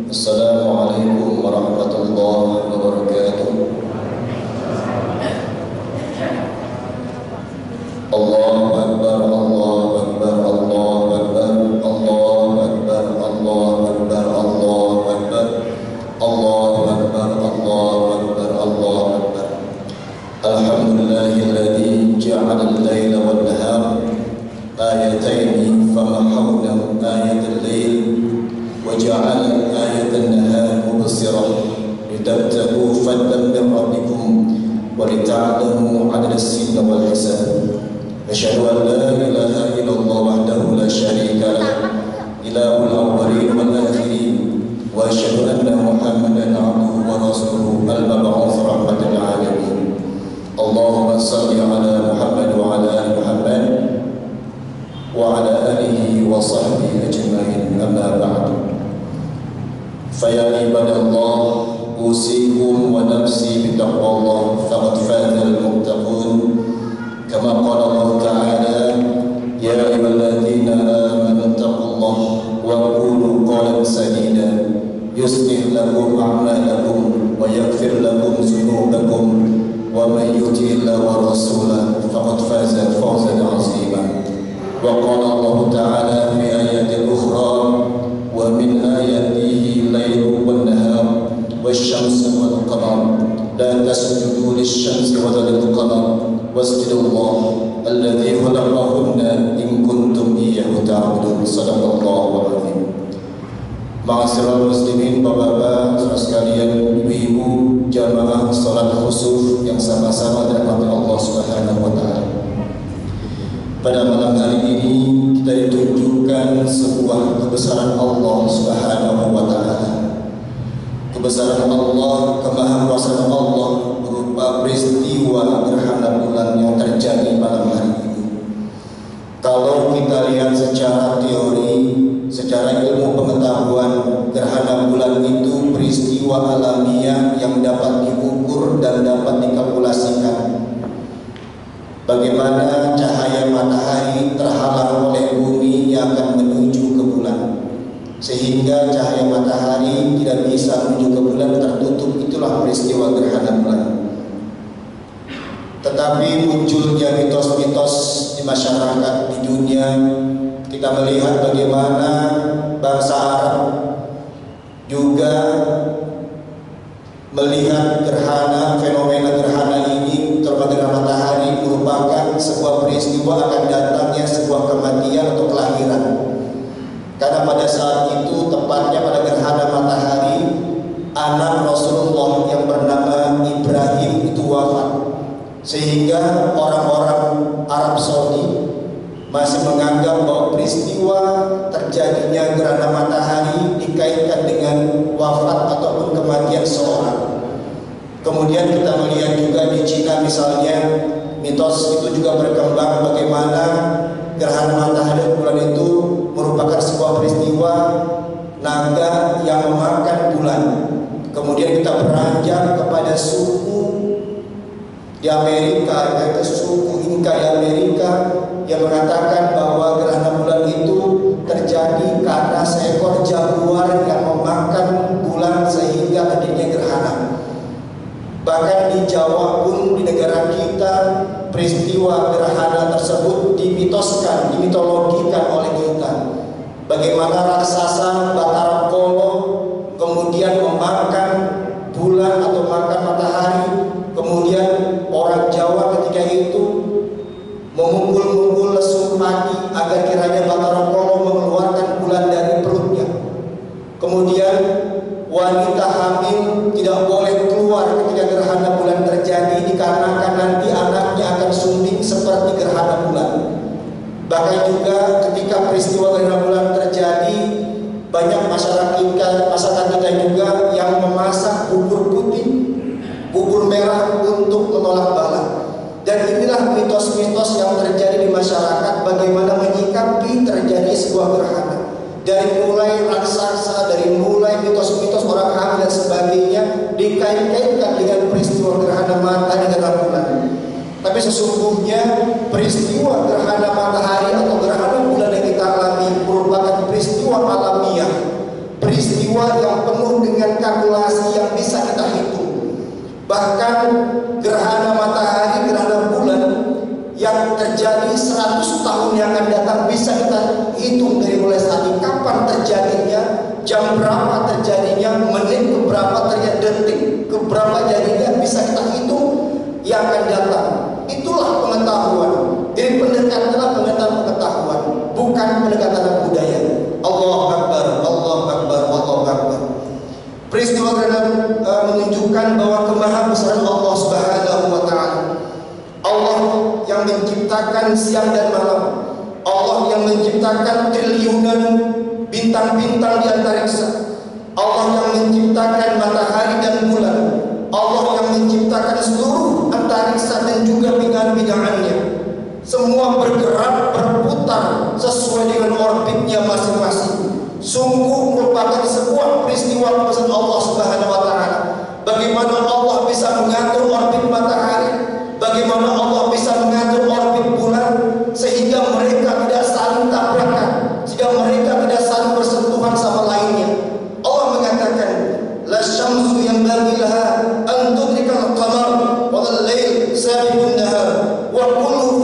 Assalamualaikum warahmatullahi wabarakatuh. Allahu Akbar, Allahu Akbar, Allahu Akbar, Allahu Akbar, Allahu Akbar, Allahu Akbar, Allahu Akbar, Allahu Akbar, Allahu Akbar. Alhamdulillahilladzi ja'ala al-laila wan-nahara ayatayn famahawna ayatal lail wa ja'ala ayatal nahari mubsiratan litabtaghu fadlan min rabbikum wa lita'lamu 'adada as-sinni wal hisab. Asyhadu an la ilaha illallah wahdahu la syarika lah, ilahul awwalin wal akhirin, wa asyhadu anna Muhammadan 'abduhu wa rasuluhu al-mab'uts rahmatan lil alamin. Allahumma shalli ala Muhammad wa ala ali Muhammad wa ala alihi wa sahbihi ajma'in, amma ba'du. Fa ya ibadallah, usikum wa nafsi bi taqwallah, faqad faza al-muttaqun. Kama qala Allah Ta'ala, ya ayyuhalladzina amanu taqullaha wa qulu qawlan sadida yuslih lakum a'malakum wa yaghfir lakum dhunubakum wa may yuti'illaha wa rasulahu faqad faza fawzan 'azima. Wa qala Allah Ta'ala fi ayatin ukhra, wa min ayatihi al-lailu wan-nahar wasyamsu wal-qamar la tasjudu lisyamsi wa lil-qamar wasjudullah alladzi khalaqahunna in kuntum iyyahu ta'budun. Shadaqallahu azim. Ma'asyiral muslimin, bapak-bapak, saudara sekalian, ibu-ibu, jamaah salat khusuf yang sama-sama dirahmati Allah Subhanahu wa taala. Pada malam hari ini kita ditunjukkan sebuah kebesaran Allah Subhanahu wa taala. Kebesaran Allah, kemahakuasaan Allah berupa peristiwa gerhana bulan yang terjadi malam hari ini. Kalau kita lihat secara teori, secara ilmu pengetahuan, gerhana bulan itu peristiwa alamiah yang dapat diukur dan dapat dikalkulasikan. Bagaimana cahaya matahari terhalang oleh bumi yang akan menuju ke bulan, sehingga cahaya matahari tidak bisa menuju ke bulan, tertutup. Itulah peristiwa gerhana bulan. Tetapi munculnya mitos-mitos di masyarakat, di dunia, kita melihat bagaimana bangsa Arab juga melihat gerhana, fenomena gerhana ini, terutama gerhana matahari, merupakan sebuah peristiwa akan datangnya sebuah kematian atau kelahiran. Karena pada saat itu, tepatnya pada gerhana matahari, anak Rasulullah yang bernama Ibrahim itu wafat. Sehingga orang-orang Arab Saudi masih menganggap bahwa peristiwa terjadinya gerhana matahari dikaitkan dengan wafat ataupun kematian seorang. Kemudian kita melihat juga di Cina misalnya, mitos itu juga berkembang bagaimana gerhana matahari bulan itu merupakan sebuah peristiwa naga yang memakan bulan. Kemudian kita beranjak kepada suku di Amerika, yaitu suku Inka di Amerika, yang mengatakan bahwa gerhana bulan itu terjadi karena seekor jaguar yang memakan bulan sehingga adanya gerhana. Bahkan di Jawa pun, di negara kita, peristiwa gerhana tersebut dimitoskan, dimitologikan oleh kita. Bagaimana raksasa Batara Kolo kemudian memakan bulan atau makan matahari. Kemudian orang Jawa ketika itu memukul-mukul lesung pagi agar kiranya Batara Kolo mengeluarkan bulan dari perutnya. Kemudian wanita hamil tidak boleh keluar ketika gerhana bulan terjadi, dikarenakan nanti anaknya akan suntik seperti gerhana bulan. Bahkan juga ketika peristiwa gerhana bulan terjadi, banyak masyarakat kita juga yang memasak bubur putih, bubur merah untuk menolak bala. Dan inilah mitos-mitos yang terjadi di masyarakat bagaimana menyikapi terjadi sebuah gerhana. Dari mulai raksasa, dari mulai mitos-mitos orang hamil dan sebagainya dikait-kaitkan dengan peristiwa gerhana matahari dan bulan. Tapi sesungguhnya peristiwa gerhana matahari atau gerhana bulan yang kita alami merupakan peristiwa alamiah, peristiwa yang penuh datang bisa kita hitung dari mulai saat ini, kapan terjadinya, jam berapa terjadinya, menit keberapa terjadi, detik keberapa jadinya, bisa kita hitung yang akan datang. Itulah pengetahuan. Jadi pendekatan adalah pengetahuan, bukan pendekatan budaya. Allahu Akbar, Allahu Akbar, Allahu Akbar. Peristiwa Granat menunjukkan bahwa kemahabesaran Allah Subhanahu wa Ta'ala. Allah yang menciptakan siang dan malam, Allah yang menciptakan triliunan bintang-bintang di antariksa, Allah yang menciptakan matahari dan bulan, Allah yang menciptakan seluruh antariksa dan juga bidang-bidangannya. Semua bergerak berputar sesuai dengan orbitnya masing-masing. Sungguh merupakan sebuah peristiwa kebesaran Allah Subhanahu wa Ta'ala. Bagaimana Allah bisa mengatur orbit matahari, bagaimana Allah bisa mengatur orbit bulan, sehingga mereka tidak saling tabrakan, sehingga mereka tidak saling bersentuhan sama lainnya. Allah mengatakan, la syamsu yanbaghi laha an tudrika al-qamar wa al-lail sabiqun nahar wa kullu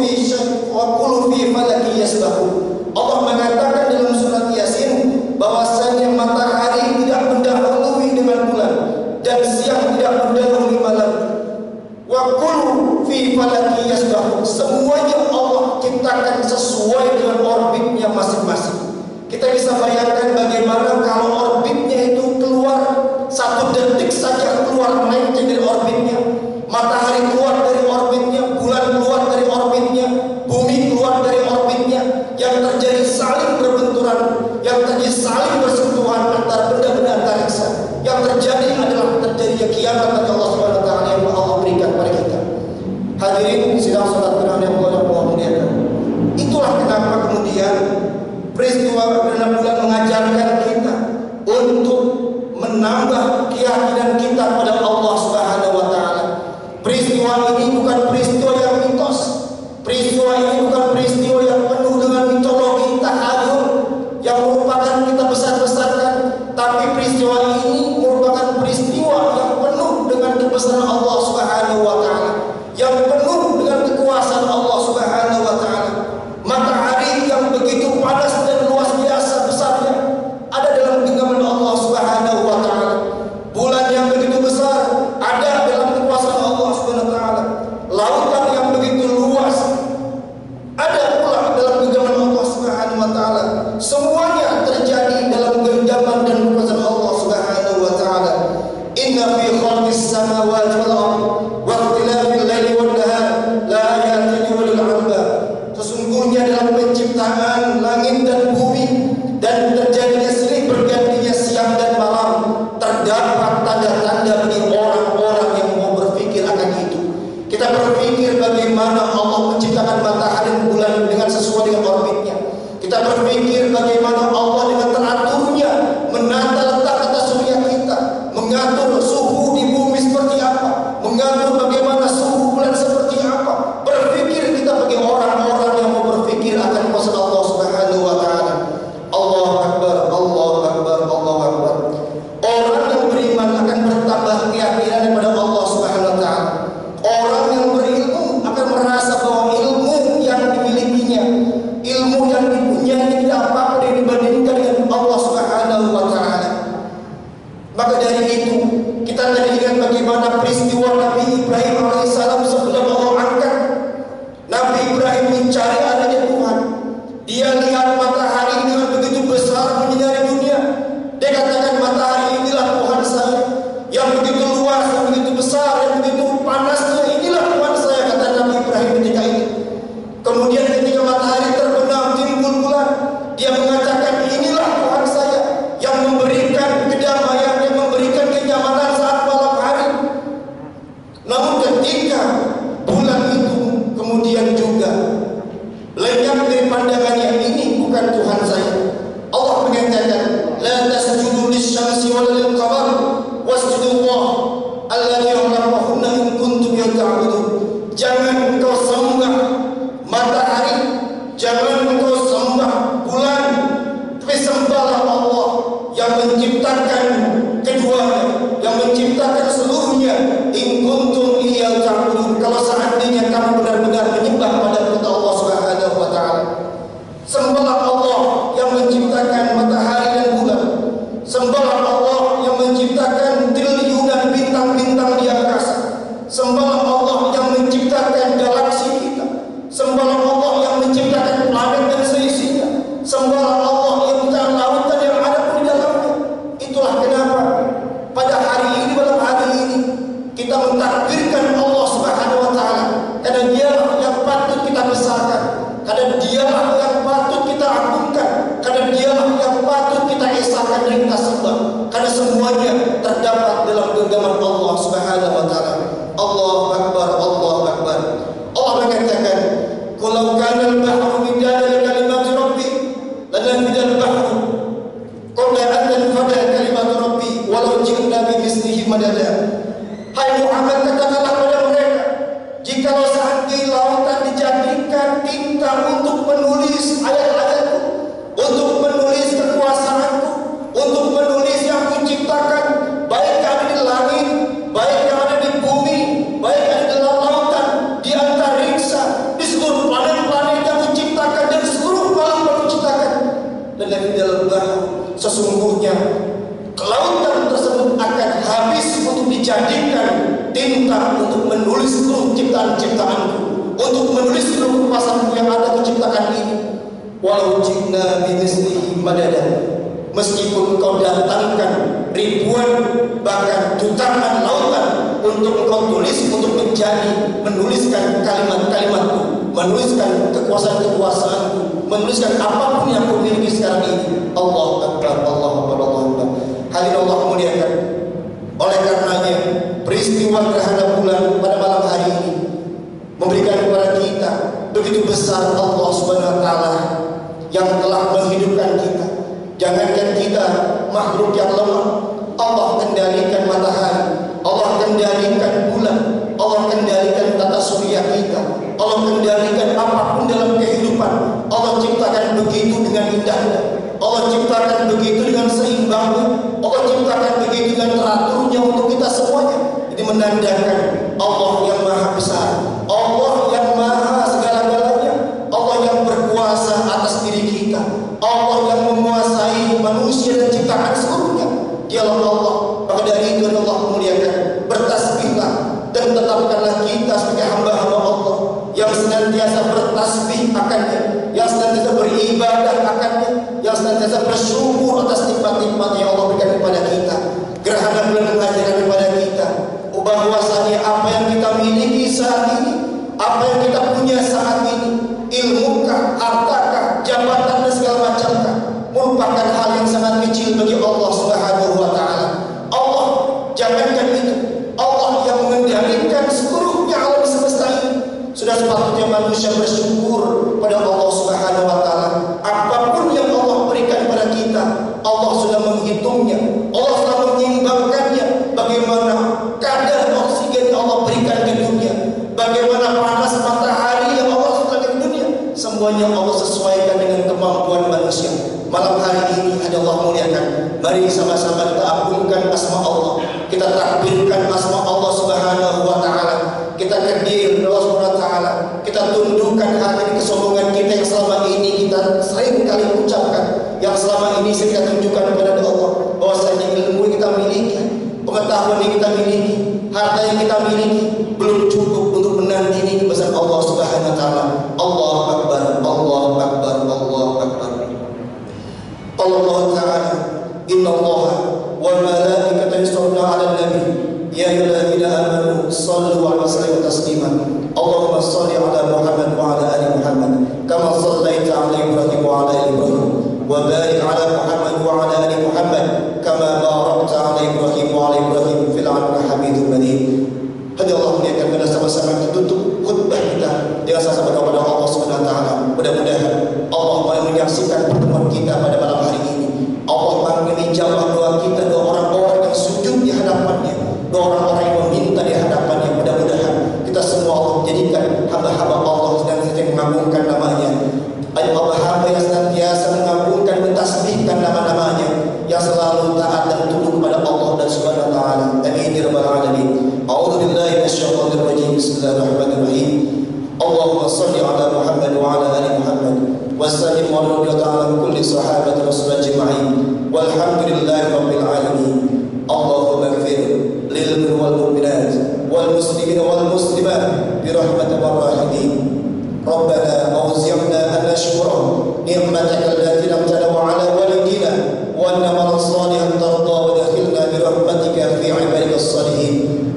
fi falaki yasbahun. Allah mengatakan dalam surat Yasin bahwasanya matahari tidak mendahului dengan bulan dan siang tidak mendahului malam. Wa kullu fi falaki yasbahun. Semuanya Allah ciptakan sesuai dengan orbitnya masing-masing. Kita bisa bayangkan bagaimana kalau orbitnya itu keluar satu detik saja, keluar melenceng dari orbitnya. Matahari keluar dari orbitnya, bulan keluar dari orbitnya, bumi keluar dari orbitnya. Yang terjadi saling berbenturan, yang terjadi saling bersentuhan antara benda-benda antariksa. Yang terjadi adalah terjadinya kiamat bagi Allah Subhanahu wa Ta'ala yang Allah berikan kepada kita. Hadirin sidang salat Quran yang Allah muliakan. Itulah kenapa kemudian peristiwa gerhana bulan mengajarkan kita untuk menambah keyakinan kita pada Allah Subhanahu wa Ta'ala. Peristiwa ini bukan peristiwa yang mitos. Peristiwa ini bukan peristiwa yang penuh dengan mitologi tahayul yang merupakan kita besar-besarkan, tapi peristiwa ini merupakan peristiwa yang penuh dengan kebesaran Allah Subhanahu wa Ta'ala, yang penuh dengan kekuasaan Allah Subhanahu wa Ta'ala. Matahari yang begitu panas dan luas biasa besarnya ada dalam genggaman Allah Subhanahu wa Ta'ala. Bulan yang begitu besar ada dalam kekuasaan Allah Subhanahu wa Ta'ala. Lautan yang begitu luas ada pula dalam genggaman Allah Subhanahu wa Ta'ala. Semuanya terjadi dalam genggaman dan kekuasaan Allah Subhanahu wa Ta'ala. Inna fi khalqis samawati wal ardi wa ikhtilafil laili wan nahar la ayatin lil albab. Sesungguhnya dalam penciptaan langit dan bumi dan terjadinya silih bergantinya siang dan malam terdapat tanda-tanda bagi orang-orang yang mau berpikir akan itu. Kita berpikir bagaimana Allah menciptakan matahari dan bulan dengan sesuai dengan orbitnya. Kita berpikir bagaimana Allah dengan teraturnya menata letak atas surya kita, mengatur suhu di bumi seperti apa, mengatur bagaimana suhu bulan seperti apa. Berpikir kita bagi orang-orang yang mau berpikir akan kuasa Allah Subhanahu wa Ta'ala. Allahu Akbar, Allahu Akbar, Allahu Akbar. Orang yang beriman akan bertambah keyakinan kepada Allah Subhanahu wa Ta'ala. Orang yang berilmu akan merasa bahwa ilmu yang dimilikinya, ilmu yang dipunyai tidak apa-apa dibandingkan dengan Allah Subhanahu wa Ta'ala. Maka dari itu kita tadi ingat bagaimana peristiwa Nabi Ibrahim alaihissalam sebelum Allah angkat. Nabi Ibrahim mencari adanya Tuhan. Dia lihat matahari dengan begitu besar menyinari dunia. Dia katakan, matahari inilah Tuhan saya, yang begitu luas, yang begitu besar, yang begitu panasnya, inilah Tuhan saya, kata Nabi Ibrahim ketika itu. Kemudian ketika matahari terbenam timbul bulan, dia mengatakan, inilah Tuhan saya yang memberikan kedamaian, yang memberikan kenyamanan saat malam hari. Namun ketika bulan itu kemudian juga lenyap dari pandangannya, ini bukan sesungguhnya kelautan tersebut akan habis untuk dijadikan tinta untuk menulis seluruh ciptaan-ciptaanku, untuk menulis seluruh kekuasaanku yang ada menciptakan ini. Walau jina bimislihi madada, meskipun kau datangkan ribuan bahkan jutaan lautan untuk engkau tulis, untuk menuliskan kalimat-kalimatku, menuliskan kekuasaan-kekuasaanku, menuliskan apapun yang aku miliki sekarang ini. Allah Akbar, Allah Akbar, Allah Akbar. Hadirin Allah muliakan. Oleh karenanya peristiwa gerhana bulan pada malam hari ini memberikan kepada kita begitu besar Allah Subhanahu wa taala yang telah menghidupkan kita. Jangankan kita makhluk yang lemah, Allah kendalikan matahari, Allah kendalikan bulan, Allah kendalikan tata surya kita, Allah kendalikan apapun dalam kehidupan. Allah ciptakan begitu dengan indahnya, Allah ciptakan begitu dengan seimbangnya, Allah ciptakan begitu dengan teraturnya untuk kita semuanya. Ini menandakan Allah yang maha besar, Allah yang maha segala-galanya, Allah yang berkuasa atas diri kita, Allah yang menguasai manusia dan ciptaan seluruhnya. Dialah Allah. Maka dari itu Allah memuliakan, bertasbihlah dan tetapkanlah kita sebagai hamba-hamba Allah yang senantiasa bertasbih akannya, yang senantiasa beribadah akannya, yang senantiasa bersyukur atas nikmat-nikmat yang Allah berikan kepada kita. Gerhana bulan mengajarkan kepada kita bahwasanya apa yang kita miliki saat ini, apa yang kita punya saat ini, ilmukah, hartakah, jabatan dan segala macamkah, merupakan hal yang sangat kecil bagi Allah Subhanahu wa taala. Allah, jangankan itu, Allah yang mengendalikan seluruhnya alam semesta ini. Sudah sepatutnya manusia bersyukur pada Allah Subhanahu wa taala. Apapun yang Allah berikan kepada kita, Allah sudah menghitungnya, Allah sudah menyeimbangkannya. Bagaimana kadar oksigen yang Allah berikan ke dunia, bagaimana panas matahari yang Allah berikan ke dunia, semuanya Allah sesuaikan dengan kemampuan manusia. Malam hari ini ada Allah muliakan, mari sama-sama kita agungkan asma Allah, kita takbirkan asma Allah Subhanahu wa taala, kita kecil Allah Subhanahu wa taala, kita tundukkan hati kesombongan kita yang selama ini kita sering kali ucapkan, yang selama ini kita tunjukkan kepada Allah bahwasanya ilmu yang kita miliki, pengetahuan yang kita miliki, harta yang kita miliki belum cukup untuk menandingi kebesaran Allah Subhanahu wa taala. Allahu Akbar, Allahu Akbar, Allahu Akbar. Allah Ta'ala, Inna Allah wal malaikata yusalluna 'alan nabi ya ayyuhalladzina amanu shallu 'alaihi wa sallimu taslima. Allahumma shalli 'ala Muhammad wa 'ala ali Muhammad kama shallaita 'ala Ibrahim wa 'ala ali Ibrahim wa barik 'ala Muhammad wa 'ala ali Muhammad kama barakta 'ala Ibrahim wa 'ala Ibrahim fil 'alamin Hamidum Majid. Hadirin Allah muliakan, pada sama-sama kita tutup khutbah kita dengan sama-sama kepada Allah Subhanahu wa taala. Mudah-mudahan Allah mau menyaksikan pertemuan kita pada malam hari ini. Allah menijabah doa kita, doa orang-orang yang sujud di hadapannya, doa orang-orang yang meminta di hadapannya. Mudah-mudahan kita semua Allah jadikan hamba-hamba Allah dan senantiasa mengagungkan namanya. Hamba yang senantiasa mengagungkan, mentasbihkan nama-namanya, yang selalu taat dan tunduk kepada Allah dan Subhanahu wa taala. Amin ya rabbal alamin. A'udzu billahi minasyaitonir rajim. Bismillahirrahmanirrahim. Allahumma shalli 'ala Muhammad wa 'ala ali Muhammad wa sallim wa radiyallahu ta'ala an kulli sahabati Rasulullah ajma'in. Walhamdulillahi rabbil alamin. Allahumma ighfir lil mu'minin wal mu'minat wal muslimin wal muslimat bi rahmatika arrahim. Rabbana awzi'na an nashkura ni'mataka allati lam tanwa 'ala walidina wa na'mal salihan tarda wa dakhilna bi rahmatika fi 'ibadika as-salihin.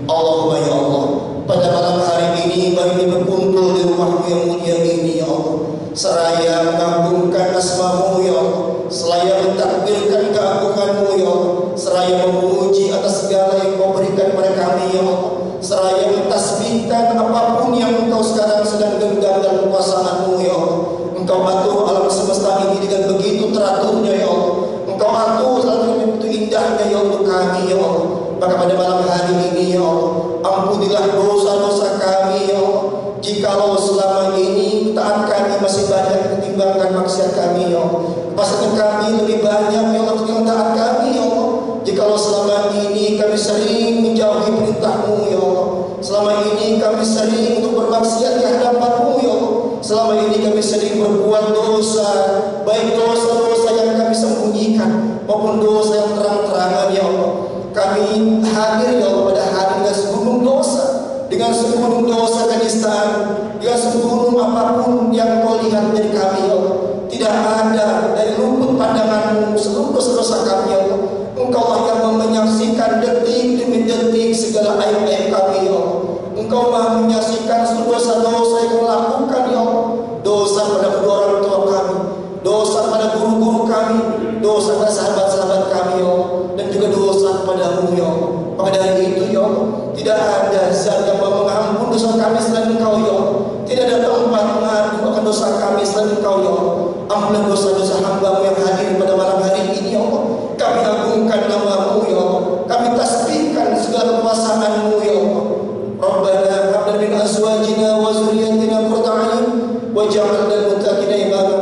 Allahumma ya Allah, pada malam hari ini kami berkumpul di rumahmu yang mulia ini ya Allah, seraya mengagungkan asma-Mu ya Allah, seraya mentakbirkan keagungan-Mu ya Allah, seraya memuji atas segala yang Kau berikan kepada kami ya Allah, seraya mentasbihkan apapun yang Engkau sekarang sedang genggam dalam kekuasaan-Mu ya Allah. Engkau atur alam semesta ini dengan begitu teraturnya ya Allah, Engkau atur dengan begitu indahnya ya untuk kami ya Allah. Maka pada malam hari ini ya Allah, ampunilah dosa-dosa kami ya Allah. Jikalau selama ini taat kami masih banyak ketimbangkan maksiat kami ya Allah, maksudnya kami lebih banyak ya Allah ketimbang taat kami ya Allah. Jikalau selama ini kami sering menjauhi perintah-Mu ya Allah, selama ini kami sering untuk bermaksiat di hadapan-Mu ya Allah, selama ini kami sering berbuat dosa, baik dosa-dosa yang kami sembunyikan maupun apapun yang Engkau lihat dari kami ya Allah. Tidak ada dari luput pandangan-Mu seluruh dosa-dosa kami ya Allah. Engkau lah yang menyaksikan detik demi detik segala aib-aib kami ya Allah. Engkau maha menyaksikan seluruh dosa-dosa yang kami lakukan ya Allah. Dosa pada kedua orang tua kami, dosa pada guru-guru kami, dosa pada sahabat-sahabat kami ya Allah, dan juga dosa kepada-Mu ya Allah. Maka dari itu ya Allah, tidak ada zat yang mengampuni dosa kami selain Engkau ya Allah. Tidak ada tempat mengadu akan dosa kami selain Engkau ya Allah. Ampunilah dosa-dosa hamba-Mu yang hadir pada malam hari ini ya Allah. Kami agungkan nama-Mu ya Allah. Kami tasbihkan segala kekuasaan-Mu ya Allah. Rabbana hab lana min azwajina wa dzurriyyatina qurrata a'yun waj'alna lil muttaqina imama.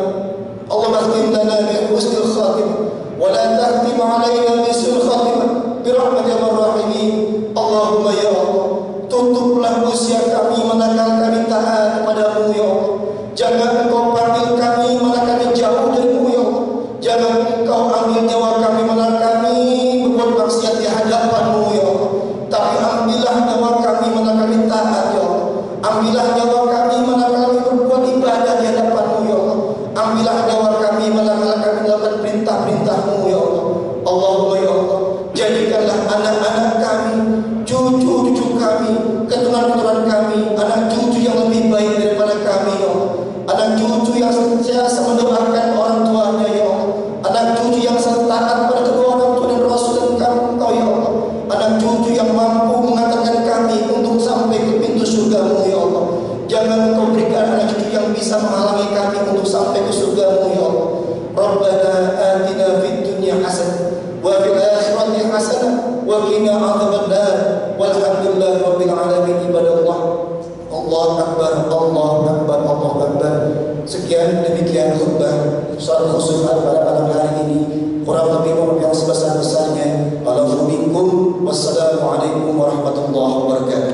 Allahumma khtim lana bi husnil khatimah wa la tahtim 'alaina bi su'il khatimah bi rahmatika ya rahimin. Allahumma ya Allah, tutuplah usia kami manakala kami taat kepada-Mu ya Allah. Jangan Engkau panggil kami manakala kami jauh dari-Mu ya Allah. Jangan Engkau ambil nyawa kami manakala kami berbuat maksiat di hadapan-Mu ya Allah. Tapi ambillah nyawa kami manakala kami taat ya Allah. Ambillah nyawa kami manakala kami berbuat ibadah di hadapan-Mu ya Allah. Ambillah nyawa kami manakala kami melakukan perintah-perintah-Mu ya Allah. Allahumma ya Allah, jadikanlah anak-anak kami, cucu-cucu kami, keturunan-keturunan kami, anak cucu yang lebih baik daripada kami ya Allah. Anak cucu yang senantiasa mendoakan orang tuanya ya Allah. Anak cucu yang selalu taat pada kedua orang tua dan Rasul dan Engkau ya Allah. Anak cucu yang mampu mengantarkan kami untuk sampai ke pintu surga-Mu ya Allah. Jangan Engkau berikan anak cucu yang bisa menghalangi kami untuk sampai ke surga-Mu ya Allah. Rabbana atina fid dunya hasanah wa fil akhirati hasanah wa qina adzabannar. Walhamdulillahi rabbil alamin. Ibadallah, Allahu akbar, Allahu akbar, Allahu akbar. Sekian demikian khutbah salat khusus pada malam hari ini. Kurang lebih mohon yang sebesar-besarnya. Wassalamualaikum warahmatullahi wabarakatuh.